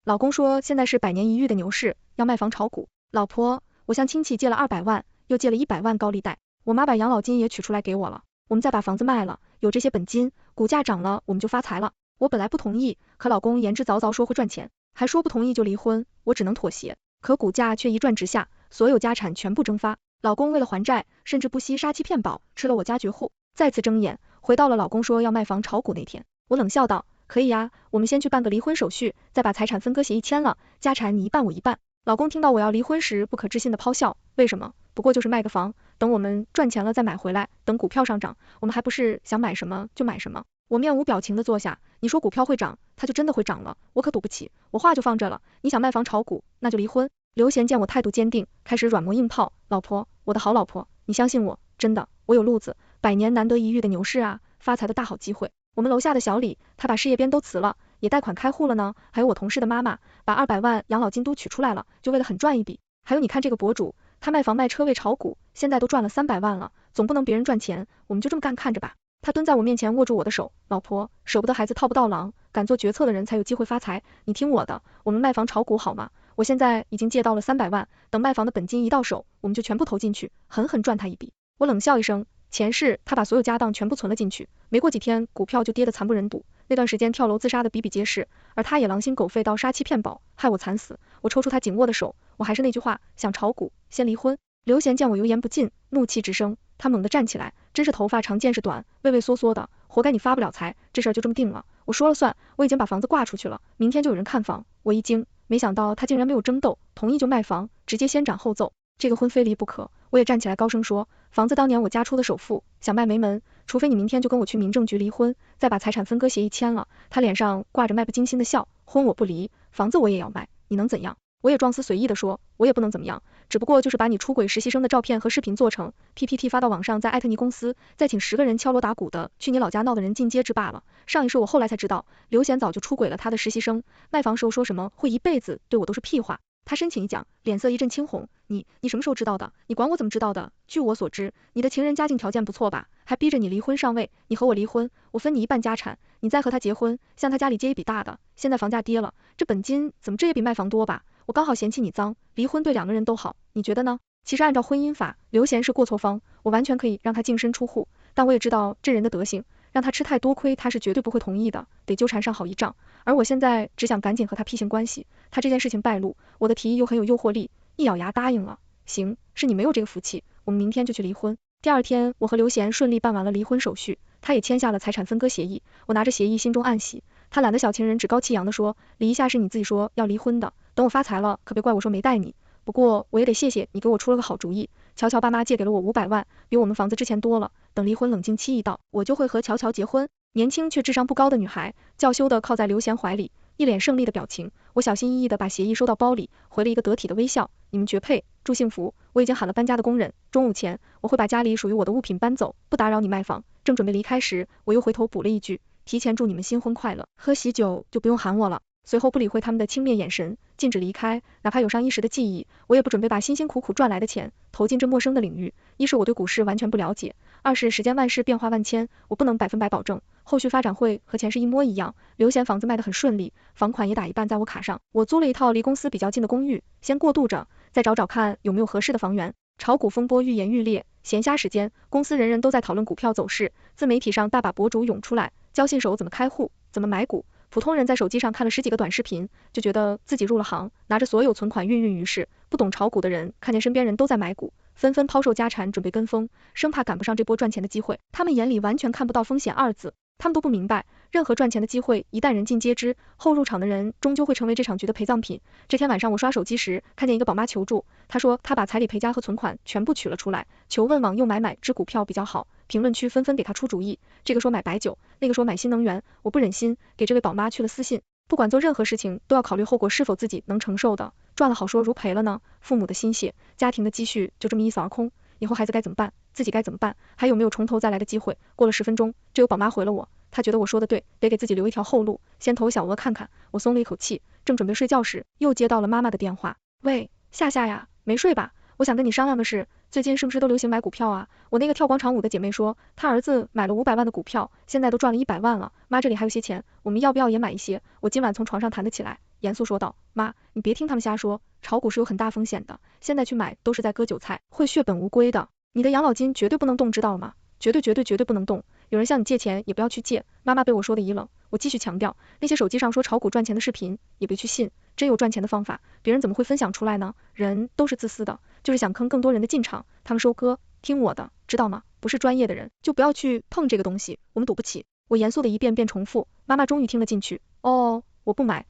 老公说现在是百年一遇的牛市，要卖房炒股。老婆，我向亲戚借了200万，又借了100万高利贷，我妈把养老金也取出来给我了，我们再把房子卖了，有这些本金，股价涨了我们就发财了。我本来不同意，可老公言之凿凿说会赚钱，还说不同意就离婚，我只能妥协。可股价却一转直下，所有家产全部蒸发。老公为了还债，甚至不惜杀妻骗保，吃了我家绝户。再次睁眼，回到了老公说要卖房炒股那天，我冷笑道，可以呀，我们先去办个离婚手续，再把财产分割协议签了，家产你一半我一半。老公听到我要离婚时，不可置信的抛笑，为什么？不过就是卖个房，等我们赚钱了再买回来，等股票上涨，我们还不是想买什么就买什么。我面无表情的坐下，你说股票会涨，它就真的会涨了，我可赌不起，我话就放这了，你想卖房炒股，那就离婚。刘贤见我态度坚定，开始软磨硬泡，老婆，我的好老婆，你相信我，真的，我有路子，百年难得一遇的牛市啊，发财的大好机会。我们楼下的小李，他把事业编都辞了，也贷款开户了呢，还有我同事的妈妈，把200万养老金都取出来了，就为了狠赚一笔。还有你看这个博主，他卖房卖车为炒股，现在都赚了300万了，总不能别人赚钱，我们就这么干看着吧。他蹲在我面前握住我的手，老婆，舍不得孩子套不到狼，敢做决策的人才有机会发财，你听我的，我们卖房炒股好吗？我现在已经借到了300万，等卖房的本金一到手，我们就全部投进去，狠狠赚他一笔。我冷笑一声，前世他把所有家当全部存了进去，没过几天股票就跌得惨不忍睹，那段时间跳楼自杀的比比皆是，而他也狼心狗肺到杀妻骗保，害我惨死。我抽出他紧握的手，我还是那句话，想炒股先离婚。刘贤见我油盐不进，怒气直升，他猛地站起来，真是头发长见识短，畏畏缩缩的，活该你发不了财，这事儿就这么定了，我说了算，我已经把房子挂出去了，明天就有人看房。我一惊，没想到他竟然没有争斗，同意就卖房，直接先斩后奏，这个婚非离不可。我也站起来高声说，房子当年我家出的首付，想卖没门，除非你明天就跟我去民政局离婚，再把财产分割协议签了。他脸上挂着卖不经心的笑，婚我不离，房子我也要卖，你能怎样？我也状似随意的说，我也不能怎么样，只不过就是把你出轨实习生的照片和视频做成 PPT 发到网上，再艾特你公司，再请10个人敲锣打鼓的去你老家闹的人尽皆知罢了。上一世我后来才知道，刘贤早就出轨了他的实习生，卖房时候说什么会一辈子，对我都是屁话。他申请一讲，脸色一阵青红，你什么时候知道的？你管我怎么知道的？据我所知，你的情人家境条件不错吧，还逼着你离婚上位，你和我离婚，我分你一半家产，你再和他结婚，向他家里接一笔大的，现在房价跌了，这本金怎么这也比卖房多吧？我刚好嫌弃你脏，离婚对2个人都好，你觉得呢？其实按照婚姻法，刘贤是过错方，我完全可以让他净身出户，但我也知道这人的德行，让他吃太多亏他是绝对不会同意的，得纠缠上好一仗。而我现在只想赶紧和他劈清关系，他这件事情败露，我的提议又很有诱惑力，一咬牙答应了。行，是你没有这个福气，我们明天就去离婚。第2天，我和刘贤顺利办完了离婚手续，他也签下了财产分割协议，我拿着协议心中暗喜。他懒得小情人趾高气扬的说，离一下是你自己说要离婚的，等我发财了，可别怪我说没带你。不过我也得谢谢你给我出了个好主意，乔乔爸妈借给了我500万，比我们房子之前多了，等离婚冷静期一到，我就会和乔乔结婚。年轻却智商不高的女孩，娇羞的靠在刘贤怀里，一脸胜利的表情。我小心翼翼的把协议收到包里，回了一个得体的微笑，你们绝配，祝幸福。我已经喊了搬家的工人，中午前我会把家里属于我的物品搬走，不打扰你卖房。正准备离开时，我又回头补了一句，提前祝你们新婚快乐，喝喜酒就不用喊我了。随后不理会他们的轻蔑眼神，禁止离开，哪怕有上一时的记忆，我也不准备把辛辛苦苦赚来的钱投进这陌生的领域。一是我对股市完全不了解，二是世间万事变化万千，我不能100%保证后续发展会和前世一模一样。刘贤房子卖得很顺利，房款也打一半在我卡上，我租了一套离公司比较近的公寓，先过渡着，再找找看有没有合适的房源。炒股风波愈演愈烈，闲暇时间，公司人人都在讨论股票走势，自媒体上大把博主涌出来，教新手怎么开户，怎么买股。普通人在手机上看了10几个短视频，就觉得自己入了行，拿着所有存款跃跃欲试。不懂炒股的人看见身边人都在买股，纷纷抛售家产准备跟风，生怕赶不上这波赚钱的机会。他们眼里完全看不到风险2字，他们都不明白，任何赚钱的机会一旦人尽皆知，后入场的人终究会成为这场局的陪葬品。这天晚上我刷手机时，看见一个宝妈求助，她说她把彩礼赔家和存款全部取了出来，求问往右买只股票比较好。评论区纷纷给她出主意，这个说买白酒，那个说买新能源。我不忍心，给这位宝妈去了私信，不管做任何事情都要考虑后果是否自己能承受的，赚了好说，如赔了呢？父母的心血，家庭的积蓄就这么一扫而空，以后孩子该怎么办？自己该怎么办？还有没有从头再来的机会？过了10分钟，这位宝妈回了我，她觉得我说的对，得给自己留一条后路，先投小额看看。我松了一口气，正准备睡觉时，又接到了妈妈的电话。喂，夏夏呀，没睡吧？我想跟你商量个事，最近是不是都流行买股票啊？我那个跳广场舞的姐妹说，她儿子买了500万的股票，现在都赚了100万了，妈这里还有些钱，我们要不要也买一些？我今晚从床上弹得起来，严肃说道，妈，你别听他们瞎说，炒股是有很大风险的，现在去买都是在割韭菜，会血本无归的。你的养老金绝对不能动，知道了吗？绝对不能动。有人向你借钱也不要去借。妈妈被我说的一愣，我继续强调，那些手机上说炒股赚钱的视频也别去信，真有赚钱的方法，别人怎么会分享出来呢？人都是自私的，就是想坑更多人的进场，他们收割，听我的，知道吗？不是专业的人就不要去碰这个东西，我们赌不起。我严肃的一遍遍重复，妈妈终于听了进去。哦，我不买，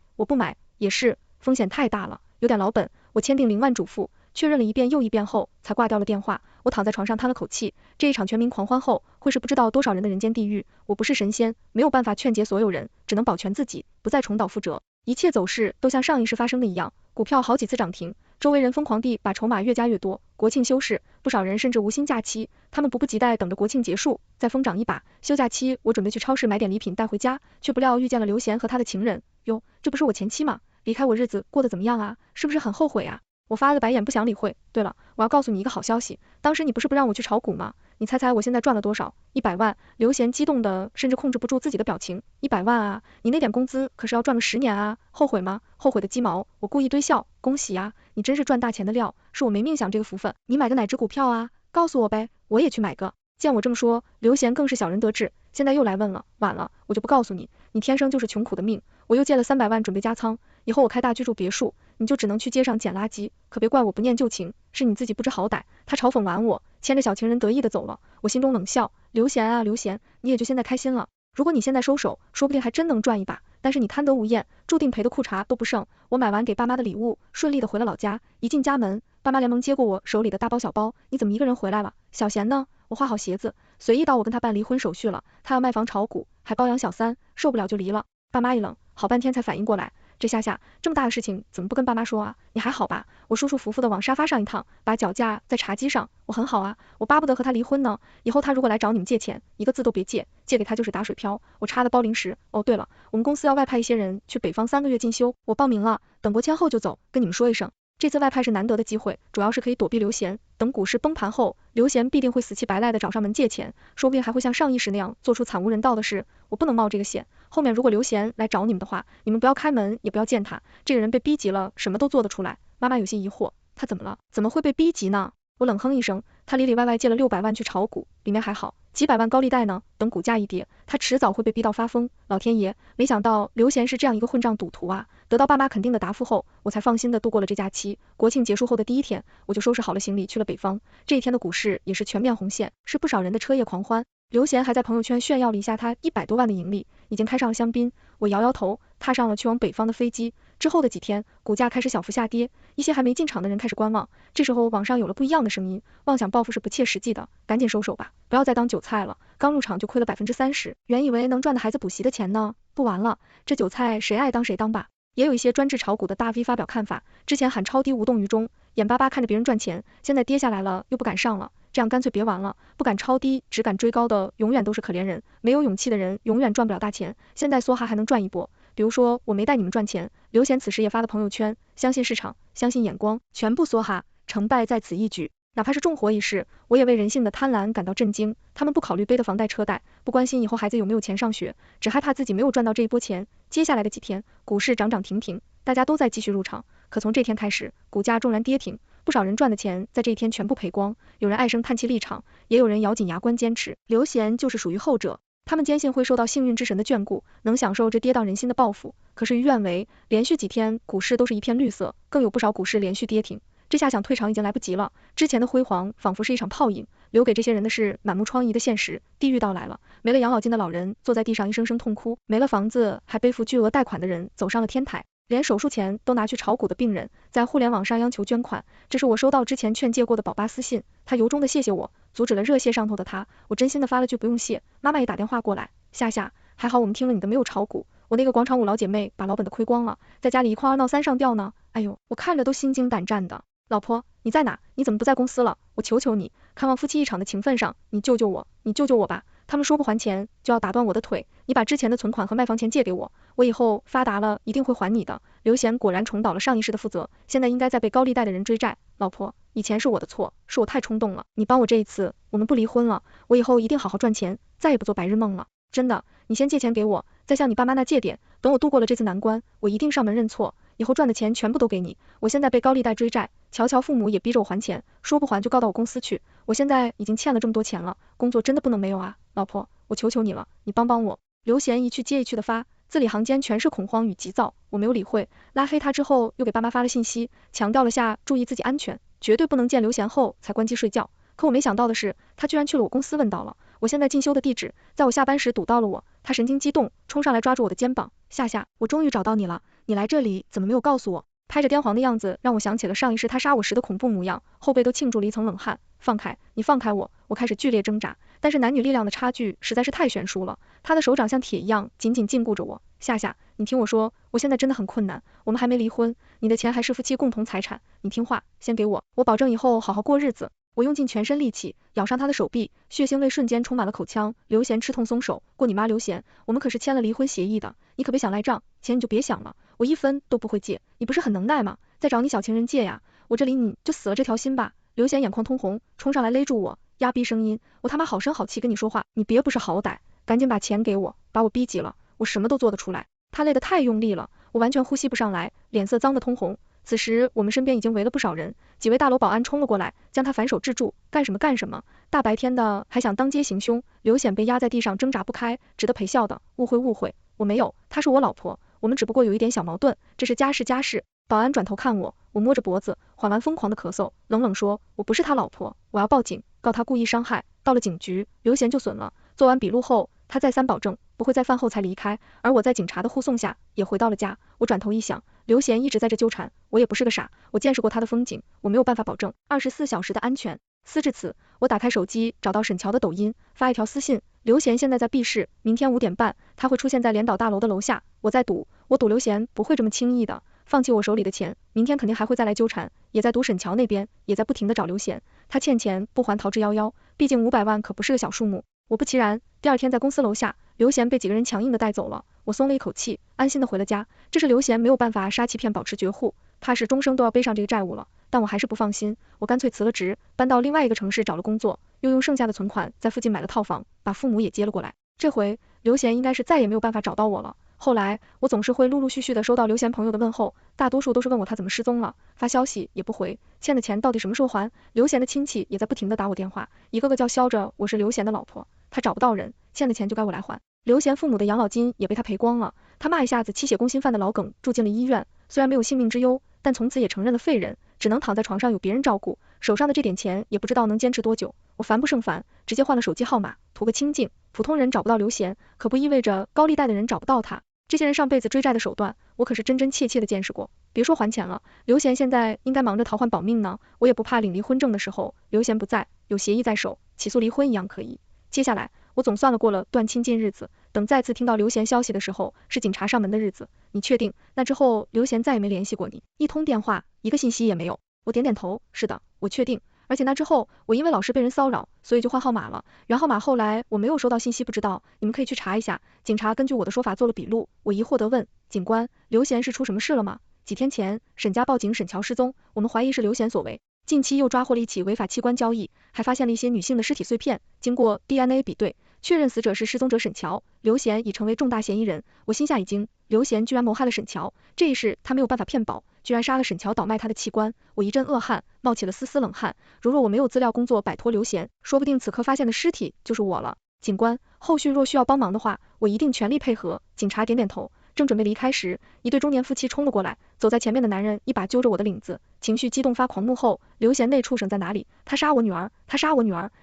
也是，风险太大了，有点老本。我千叮咛万嘱咐，确认了一遍又一遍后，才挂掉了电话。我躺在床上叹了口气，这一场全民狂欢后，会是不知道多少人的人间地狱。我不是神仙，没有办法劝解所有人，只能保全自己，不再重蹈覆辙。一切走势都像上一世发生的一样，股票好几次涨停，周围人疯狂地把筹码越加越多。国庆休市，不少人甚至无薪假期，他们迫不及待等着国庆结束，再疯涨一把。休假期，我准备去超市买点礼品带回家，却不料遇见了刘贤和他的情人。哟，这不是我前妻吗？离开我日子过得怎么样啊？是不是很后悔啊？我发了个白眼，不想理会。对了，我要告诉你一个好消息，当时你不是不让我去炒股吗？你猜猜我现在赚了多少？100万。刘贤激动的甚至控制不住自己的表情。100万啊，你那点工资可是要赚个10年啊，后悔吗？后悔的鸡毛。我故意堆笑，恭喜啊，你真是赚大钱的料，是我没命享这个福分。你买个哪只股票啊？告诉我呗，我也去买个。见我这么说，刘贤更是小人得志，现在又来问了，晚了，我就不告诉你，你天生就是穷苦的命。我又借了300万准备加仓，以后我开大居住别墅，你就只能去街上捡垃圾，可别怪我不念旧情，是你自己不知好歹。他嘲讽完我，牵着小情人得意的走了，我心中冷笑，刘贤啊刘贤，你也就现在开心了，如果你现在收手，说不定还真能赚一把，但是你贪得无厌，注定赔的裤衩都不剩。我买完给爸妈的礼物，顺利的回了老家，一进家门，爸妈连忙接过我手里的大包小包，你怎么一个人回来了？小贤呢？我画好鞋子，随意到我跟他办离婚手续了，他要卖房炒股，还包养小三，受不了就离了。爸妈一愣，好半天才反应过来，这下这么大的事情怎么不跟爸妈说啊？你还好吧？我舒舒服服的往沙发上一躺，把脚架在茶几上，我很好啊，我巴不得和他离婚呢。以后他如果来找你们借钱，一个字都别借，借给他就是打水漂。我插的包零食。哦对了，我们公司要外派一些人去北方3个月进修，我报名了，等国签后就走，跟你们说一声。这次外派是难得的机会，主要是可以躲避刘贤，等股市崩盘后，刘贤必定会死乞白赖的找上门借钱，说不定还会像上一世那样做出惨无人道的事，我不能冒这个险。后面如果刘贤来找你们的话，你们不要开门，也不要见他，这个人被逼急了，什么都做得出来。妈妈有些疑惑，他怎么了？怎么会被逼急呢？我冷哼一声，他里里外外借了600万去炒股，里面还好几百万高利贷呢，等股价一跌，他迟早会被逼到发疯。老天爷，没想到刘贤是这样一个混账赌徒啊！得到爸妈肯定的答复后，我才放心的度过了这假期。国庆结束后的第一天，我就收拾好了行李去了北方。这一天的股市也是全面红线，是不少人的彻夜狂欢。刘贤还在朋友圈炫耀了一下他100多万的盈利，已经开上了香槟。我摇摇头，踏上了去往北方的飞机。之后的几天，股价开始小幅下跌，一些还没进场的人开始观望。这时候网上有了不一样的声音，妄想暴富是不切实际的，赶紧收手吧，不要再当韭菜了。刚入场就亏了30%，原以为能赚的孩子补习的钱呢，不完了，这韭菜谁爱当谁当吧。也有一些专治炒股的大 V 发表看法，之前喊超低无动于衷，眼巴巴看着别人赚钱，现在跌下来了又不敢上了，这样干脆别玩了。不敢超低只敢追高的永远都是可怜人，没有勇气的人永远赚不了大钱。现在梭哈还能赚一波，比如说我没带你们赚钱，刘贤此时也发了朋友圈，相信市场，相信眼光，全部梭哈，成败在此一举。哪怕是重活一世，我也为人性的贪婪感到震惊。他们不考虑背的房贷车贷，不关心以后孩子有没有钱上学，只害怕自己没有赚到这一波钱。接下来的几天，股市涨涨停停，大家都在继续入场，可从这天开始，股价骤然跌停，不少人赚的钱在这一天全部赔光，有人唉声叹气离场，也有人咬紧牙关坚持。刘贤就是属于后者，他们坚信会受到幸运之神的眷顾，能享受这跌宕人心的报复。可事与愿违，连续几天股市都是一片绿色，更有不少股市连续跌停。这下想退场已经来不及了，之前的辉煌仿佛是一场泡影，留给这些人的是满目疮痍的现实。地狱到来了，没了养老金的老人坐在地上一声声痛哭，没了房子还背负巨额贷款的人走上了天台，连手术钱都拿去炒股的病人在互联网上央求捐款。这是我收到之前劝诫过的宝爸私信，他由衷的谢谢我，阻止了热血上头的他。我真心的发了句不用谢。妈妈也打电话过来，夏夏，还好我们听了你的没有炒股，我那个广场舞老姐妹把老本的亏光了，在家里一块2闹3上吊呢，哎呦，我看着都心惊胆战的。老婆，你在哪？你怎么不在公司了？我求求你，看望夫妻一场的情分上，你救救我，你救救我吧！他们说不还钱就要打断我的腿，你把之前的存款和卖房钱借给我，我以后发达了一定会还你的。刘贤果然重蹈了上一世的覆辙，现在应该在被高利贷的人追债。老婆，以前是我的错，是我太冲动了，你帮我这一次，我们不离婚了，我以后一定好好赚钱，再也不做白日梦了。真的，你先借钱给我，再向你爸妈那借点，等我度过了这次难关，我一定上门认错，以后赚的钱全部都给你。我现在被高利贷追债，乔乔父母也逼着我还钱，说不还就告到我公司去。我现在已经欠了这么多钱了，工作真的不能没有啊，老婆，我求求你了，你帮帮我。刘贤一句接一句的发，字里行间全是恐慌与急躁，我没有理会，拉黑他之后又给爸妈发了信息，强调了下注意自己安全，绝对不能见刘贤后才关机睡觉。可我没想到的是，他居然去了我公司问到了我现在进修的地址，在我下班时堵到了我，他神经激动，冲上来抓住我的肩膀，夏夏，我终于找到你了，你来这里怎么没有告诉我？拍着癫狂的样子让我想起了上一世他杀我时的恐怖模样，后背都沁住了一层冷汗。放开，你放开我！我开始剧烈挣扎，但是男女力量的差距实在是太悬殊了，他的手掌像铁一样紧紧禁锢着我。夏夏，你听我说，我现在真的很困难，我们还没离婚，你的钱还是夫妻共同财产，你听话，先给我，我保证以后好好过日子。我用尽全身力气咬上他的手臂，血腥味瞬间充满了口腔。刘贤吃痛松手，过你妈刘贤，我们可是签了离婚协议的，你可别想赖账，钱你就别想了，我一分都不会借，你不是很能耐吗？再找你小情人借呀，我这里你就死了这条心吧。刘贤眼眶通红，冲上来勒住我，压逼声音，我他妈好声好气跟你说话，你别不识好歹，赶紧把钱给我，把我逼急了，我什么都做得出来。他勒得太用力了，我完全呼吸不上来，脸色脏得通红。此时我们身边已经围了不少人，几位大楼保安冲了过来，将他反手制住，干什么干什么，大白天的还想当街行凶。刘显被压在地上挣扎不开，只得陪笑的，误会，我没有，她是我老婆，我们只不过有一点小矛盾，这是家事。保安转头看我，我摸着脖子，缓完疯狂的咳嗽，冷冷说，我不是他老婆，我要报警，告他故意伤害。到了警局，刘贤就损了，做完笔录后，他再三保证不会在饭后才离开，而我在警察的护送下也回到了家。我转头一想，刘贤一直在这纠缠，我也不是个傻，我见识过他的风景，我没有办法保证24小时的安全。思至此，我打开手机，找到沈乔的抖音，发一条私信，刘贤现在在 B 市，明天5点半他会出现在联导大楼的楼下，我赌刘贤不会这么轻易的放弃我手里的钱，明天肯定还会再来纠缠，也在赌沈乔那边也在不停的找刘贤，他欠钱不还逃之夭夭，毕竟500万可不是个小数目。果不其然，第二天在公司楼下，刘贤被几个人强硬的带走了，我松了一口气，安心的回了家。这是刘贤没有办法杀欺骗保持绝户，怕是终生都要背上这个债务了，但我还是不放心，我干脆辞了职，搬到另外一个城市找了工作，又用剩下的存款在附近买了套房，把父母也接了过来。这回刘贤应该是再也没有办法找到我了。后来我总是会陆陆续续的收到刘贤朋友的问候，大多数都是问我他怎么失踪了，发消息也不回，欠的钱到底什么时候还。刘贤的亲戚也在不停的打我电话，一个个叫嚣着我是刘贤的老婆，他找不到人，欠的钱就该我来还。刘贤父母的养老金也被他赔光了，他骂一下子妻血攻心犯的老梗，住进了医院，虽然没有性命之忧，但从此也承认了废人，只能躺在床上有别人照顾，手上的这点钱也不知道能坚持多久。我烦不胜烦，直接换了手机号码，图个清静。普通人找不到刘贤，可不意味着高利贷的人找不到他。这些人上辈子追债的手段，我可是真真切切的见识过。别说还钱了，刘贤现在应该忙着逃换保命呢，我也不怕领离婚证的时候刘贤不在，有协议在手，起诉离婚一样可以。接下来我总算了过了断亲近日子，等再次听到刘贤消息的时候，是警察上门的日子。你确定？那之后刘贤再也没联系过你？一通电话，一个信息也没有。我点点头，是的，我确定。而且那之后，我因为老是被人骚扰，所以就换号码了。原号码后来我没有收到信息，不知道，你们可以去查一下。警察根据我的说法做了笔录，我疑惑地问警官，刘贤是出什么事了吗？几天前，沈家报警沈乔失踪，我们怀疑是刘贤所为。近期又抓获了一起违法器官交易，还发现了一些女性的尸体碎片，经过 DNA 比对，确认死者是失踪者沈乔，刘贤已成为重大嫌疑人。我心下一惊，刘贤居然谋害了沈乔，这一事他没有办法骗保，居然杀了沈乔倒卖他的器官，我一阵恶汗，冒起了丝丝冷汗。如若我没有资料工作摆脱刘贤，说不定此刻发现的尸体就是我了。警官，后续若需要帮忙的话，我一定全力配合。警察点点头。正准备离开时，一对中年夫妻冲了过来，走在前面的男人一把揪着我的领子，情绪激动发狂怒后，刘贤那畜生在哪里？他杀我女儿，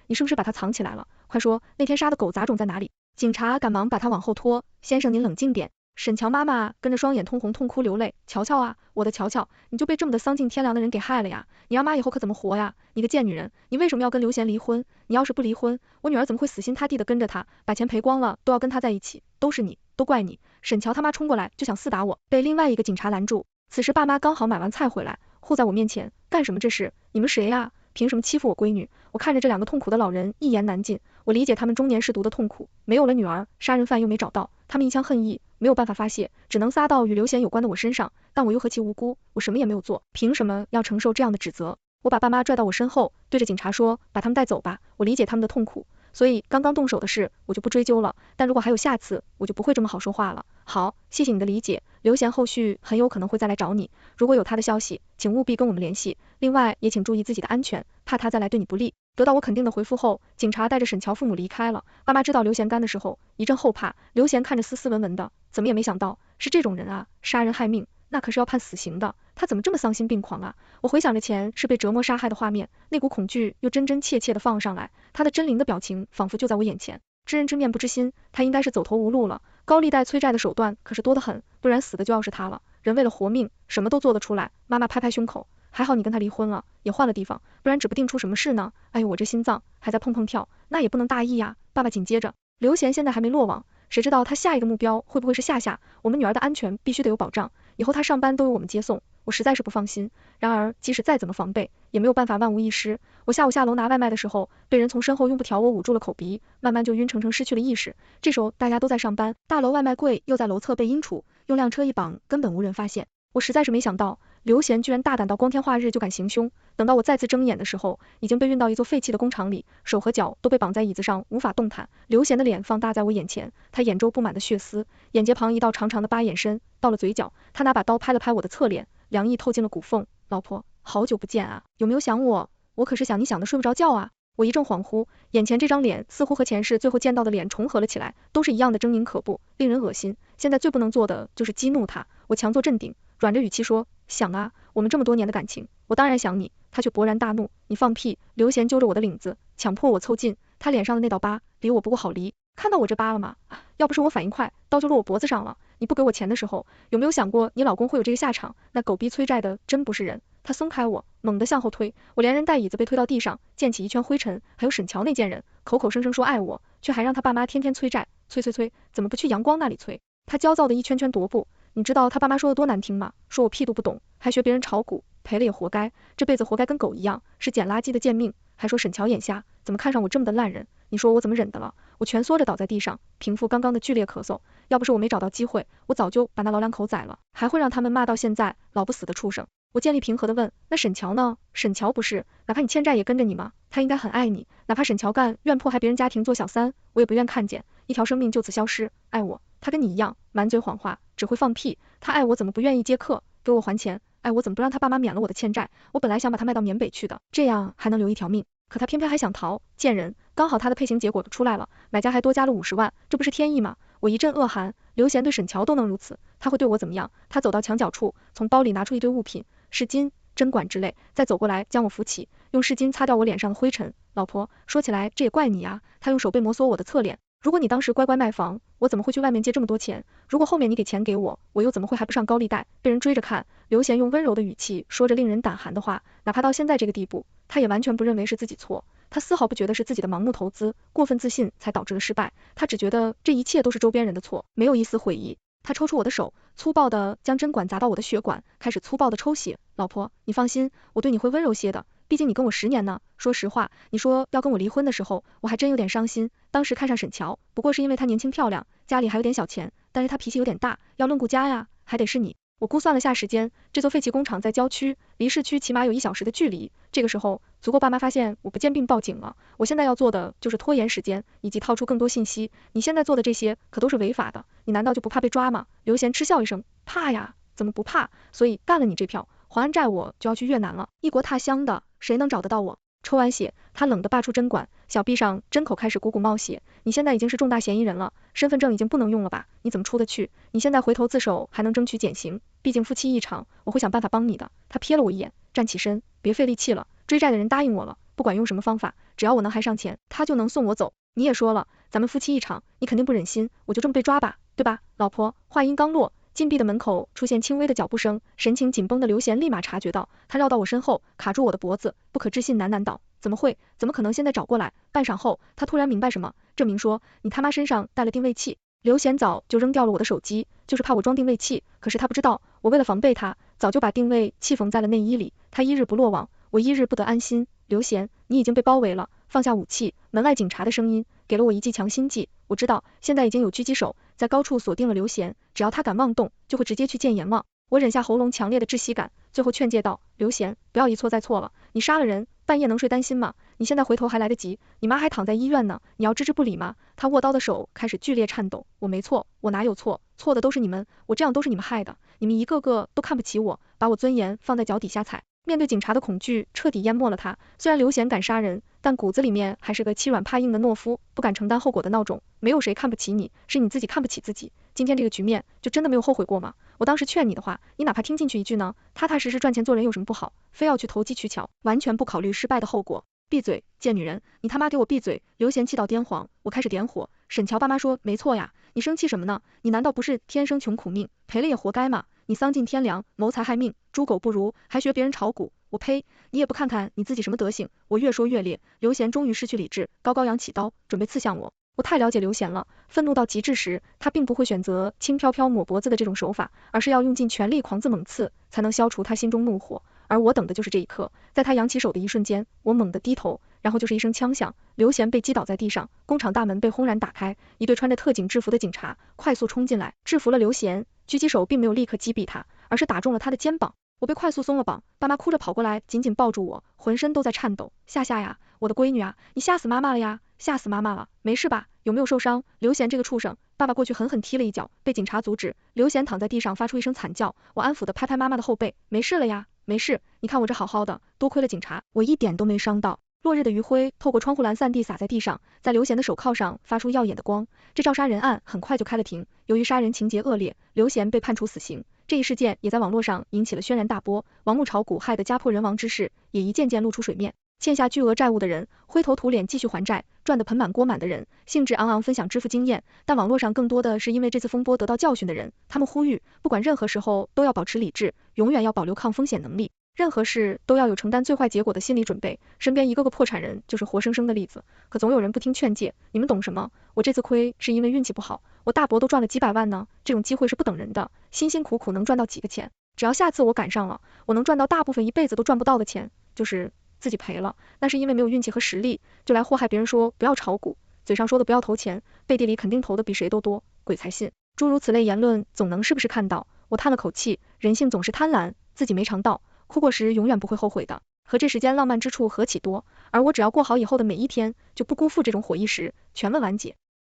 你是不是把他藏起来了？快说，那天杀的狗杂种在哪里？警察赶忙把他往后拖，先生您冷静点。沈乔妈妈跟着双眼通红，痛哭流泪，乔乔啊，我的乔乔，你就被这么的丧尽天良的人给害了呀，你让妈以后可怎么活呀？你个贱女人，你为什么要跟刘贤离婚？你要是不离婚，我女儿怎么会死心塌地的跟着他，把钱赔光了都要跟他在一起？都是你，都怪你。沈乔他妈冲过来就想厮打我，被另外一个警察拦住。此时爸妈刚好买完菜回来，护在我面前，干什么这是？你们谁呀？凭什么欺负我闺女？我看着这两个痛苦的老人一言难尽，我理解他们中年失独的痛苦，没有了女儿，杀人犯又没找到，他们一腔恨意没有办法发泄，只能撒到与刘贤有关的我身上，但我又何其无辜，我什么也没有做，凭什么要承受这样的指责？我把爸妈拽到我身后，对着警察说，把他们带走吧，我理解他们的痛苦，所以刚刚动手的事我就不追究了，但如果还有下次，我就不会这么好说话了。好，谢谢你的理解，刘贤后续很有可能会再来找你，如果有他的消息，请务必跟我们联系，另外也请注意自己的安全，怕他再来对你不利。得到我肯定的回复后，警察带着沈乔父母离开了。爸妈知道刘贤干的时候，一阵后怕。刘贤看着斯斯文文的，怎么也没想到是这种人啊，杀人害命，那可是要判死刑的，他怎么这么丧心病狂啊？我回想着前世被折磨杀害的画面，那股恐惧又真真切切的放上来，他的狰狞的表情仿佛就在我眼前。知人知面不知心，他应该是走投无路了。高利贷催债的手段可是多得很，不然死的就要是他了。人为了活命，什么都做得出来。妈妈拍拍胸口，还好你跟他离婚了，也换了地方，不然指不定出什么事呢。哎呦，我这心脏还在砰砰跳，那也不能大意呀。爸爸紧接着，刘贤现在还没落网，谁知道他下一个目标会不会是夏夏？我们女儿的安全必须得有保障，以后她上班都有我们接送，我实在是不放心。然而即使再怎么防备，也没有办法万无一失。我下午下楼拿外卖的时候，被人从身后用布条我捂住了口鼻，慢慢就晕成失去了意识。这时候大家都在上班，大楼外卖柜又在楼侧被阴处，用辆车一绑，根本无人发现。我实在是没想到，刘贤居然大胆到光天化日就敢行凶。等到我再次睁眼的时候，已经被运到一座废弃的工厂里，手和脚都被绑在椅子上，无法动弹。刘贤的脸放大在我眼前，他眼周布满的血丝，眼睫旁一道长长的疤眼深，到了嘴角，他拿把刀拍了拍我的侧脸，凉意透进了骨缝。老婆，好久不见啊，有没有想我？我可是想你想的睡不着觉啊。我一阵恍惚，眼前这张脸似乎和前世最后见到的脸重合了起来，都是一样的狰狞可怖，令人恶心。现在最不能做的就是激怒他，我强作镇定，软着语气说，想啊，我们这么多年的感情，我当然想你。他却勃然大怒，你放屁！刘贤揪着我的领子，强迫我凑近，他脸上的那道疤离我不过好离，看到我这疤了吗？要不是我反应快，刀就落我脖子上了。你不给我钱的时候，有没有想过你老公会有这个下场？那狗逼催债的真不是人。他松开我，猛地向后推，我连人带椅子被推到地上，溅起一圈灰尘。还有沈乔那贱人，口口声声说爱我，却还让他爸妈天天催债，催，怎么不去阳光那里催？他焦躁的一圈圈踱步，你知道他爸妈说的多难听吗？说我屁都不懂，还学别人炒股，赔了也活该，这辈子活该跟狗一样，是捡垃圾的贱命。还说沈乔眼瞎，怎么看上我这么的烂人？你说我怎么忍的了？我蜷缩着倒在地上，平复刚刚的剧烈咳嗽。要不是我没找到机会，我早就把那老两口宰了，还会让他们骂到现在，老不死的畜生。我建立平和的问，那沈乔呢？沈乔不是，哪怕你欠债也跟着你吗？他应该很爱你，哪怕沈乔干愿迫害别人家庭做小三，我也不愿看见一条生命就此消失。爱我，他跟你一样，满嘴谎话，只会放屁。他爱我怎么不愿意接客，给我还钱？爱我怎么不让他爸妈免了我的欠债？我本来想把他卖到缅北去的，这样还能留一条命。可他偏偏还想逃，贱人！刚好他的配型结果出来了，买家还多加了50万，这不是天意吗？我一阵恶寒，刘贤对沈乔都能如此，他会对我怎么样？他走到墙角处，从包里拿出一堆物品，湿巾、针管之类，再走过来将我扶起，用湿巾擦掉我脸上的灰尘。老婆，说起来这也怪你啊，他用手背摩挲我的侧脸。如果你当时乖乖卖房，我怎么会去外面借这么多钱？如果后面你给钱给我，我又怎么会还不上高利贷，被人追着看？刘贤用温柔的语气说着令人胆寒的话，哪怕到现在这个地步，他也完全不认为是自己错，他丝毫不觉得是自己的盲目投资、过分自信才导致了失败，他只觉得这一切都是周边人的错，没有一丝悔意。他抽出我的手，粗暴的将针管砸到我的血管，开始粗暴的抽血。老婆，你放心，我对你会温柔些的，毕竟你跟我10年呢。说实话，你说要跟我离婚的时候，我还真有点伤心。当时看上沈乔，不过是因为她年轻漂亮，家里还有点小钱，但是她脾气有点大，要论顾家呀，还得是你。我估算了下时间，这座废弃工厂在郊区，离市区起码有1小时的距离，这个时候足够爸妈发现我不见并报警了。我现在要做的就是拖延时间，以及套出更多信息。你现在做的这些可都是违法的，你难道就不怕被抓吗？刘贤嗤笑一声，怕呀，怎么不怕？所以干了你这票，还完债我就要去越南了，异国他乡的，谁能找得到我？抽完血，他冷地拔出针管，小臂上针口开始鼓鼓冒血。你现在已经是重大嫌疑人了，身份证已经不能用了吧？你怎么出得去？你现在回头自首还能争取减刑，毕竟夫妻一场，我会想办法帮你的。他瞥了我一眼，站起身，别费力气了，追债的人答应我了，不管用什么方法，只要我能还上钱，他就能送我走。你也说了，咱们夫妻一场，你肯定不忍心，我就这么被抓吧，对吧？老婆，话音刚落，禁闭的门口出现轻微的脚步声，神情紧绷的刘贤立马察觉到，他绕到我身后，卡住我的脖子，不可置信喃喃道，怎么会？怎么可能现在找过来？半晌后，他突然明白什么，证明说，你他妈身上带了定位器。刘贤早就扔掉了我的手机，就是怕我装定位器，可是他不知道，我为了防备他，早就把定位器缝在了内衣里，他一日不落网，我一日不得安心。刘贤，你已经被包围了，放下武器。门外警察的声音给了我一剂强心剂，我知道现在已经有狙击手在高处锁定了刘贤，只要他敢妄动，就会直接去见阎王。我忍下喉咙强烈的窒息感，最后劝诫道，刘贤，不要一错再错了，你杀了人，半夜能睡担心吗？你现在回头还来得及，你妈还躺在医院呢，你要置之不理吗？他握刀的手开始剧烈颤抖，我没错，我哪有错？错的都是你们，我这样都是你们害的，你们一个个都看不起我，把我尊严放在脚底下踩。面对警察的恐惧彻底淹没了他，虽然刘贤敢杀人，但骨子里面还是个欺软怕硬的懦夫，不敢承担后果的孬种。没有谁看不起你，是你自己看不起自己。今天这个局面，就真的没有后悔过吗？我当时劝你的话，你哪怕听进去一句呢？踏踏实实赚钱做人有什么不好？非要去投机取巧，完全不考虑失败的后果。闭嘴，贱女人！你他妈给我闭嘴！刘贤气到癫狂，我开始点火。沈乔爸妈说，没错呀，你生气什么呢？你难道不是天生穷苦命，赔了也活该吗？你丧尽天良，谋财害命，猪狗不如，还学别人炒股，我呸！你也不看看你自己什么德行！我越说越烈，刘贤终于失去理智，高高扬起刀，准备刺向我。我太了解刘贤了，愤怒到极致时，他并不会选择轻飘飘抹脖子的这种手法，而是要用尽全力狂自猛刺，才能消除他心中怒火。而我等的就是这一刻，在他扬起手的一瞬间，我猛地低头，然后就是一声枪响，刘贤被击倒在地上，工厂大门被轰然打开，一队穿着特警制服的警察快速冲进来，制服了刘贤。狙击手并没有立刻击毙他，而是打中了他的肩膀。我被快速松了绑，爸妈哭着跑过来，紧紧抱住我，浑身都在颤抖。夏夏呀，我的闺女啊，你吓死妈妈了呀，吓死妈妈了，没事吧？有没有受伤？刘贤这个畜生！爸爸过去狠狠踢了一脚，被警察阻止。刘贤躺在地上发出一声惨叫，我安抚地拍拍妈妈的后背，没事了呀，没事，你看我这好好的，多亏了警察，我一点都没伤到。落日的余晖透过窗户拦散地洒在地上，在刘贤的手铐上发出耀眼的光。这照杀人案很快就开了庭，由于杀人情节恶劣，刘贤被判处死刑。这一事件也在网络上引起了轩然大波，盲目炒股害得家破人亡之事也一件件露出水面。欠下巨额债务的人灰头土脸继续还债，赚得盆满锅满的人兴致昂昂分享支付经验，但网络上更多的是因为这次风波得到教训的人，他们呼吁不管任何时候都要保持理智，永远要保留抗风险能力，任何事都要有承担最坏结果的心理准备。身边一个个破产人就是活生生的例子，可总有人不听劝诫，你们懂什么？我这次亏是因为运气不好，我大伯都赚了几百万呢，这种机会是不等人的，辛辛苦苦能赚到几个钱，只要下次我赶上了，我能赚到大部分一辈子都赚不到的钱，就是自己赔了，那是因为没有运气和实力，就来祸害别人说不要炒股，嘴上说的不要投钱，背地里肯定投的比谁都多，鬼才信。诸如此类言论总能是不是看到？我叹了口气，人性总是贪婪，自己没尝到，哭过时永远不会后悔的。和这世间浪漫之处何其多，而我只要过好以后的每一天，就不辜负这种火一时。全文完结。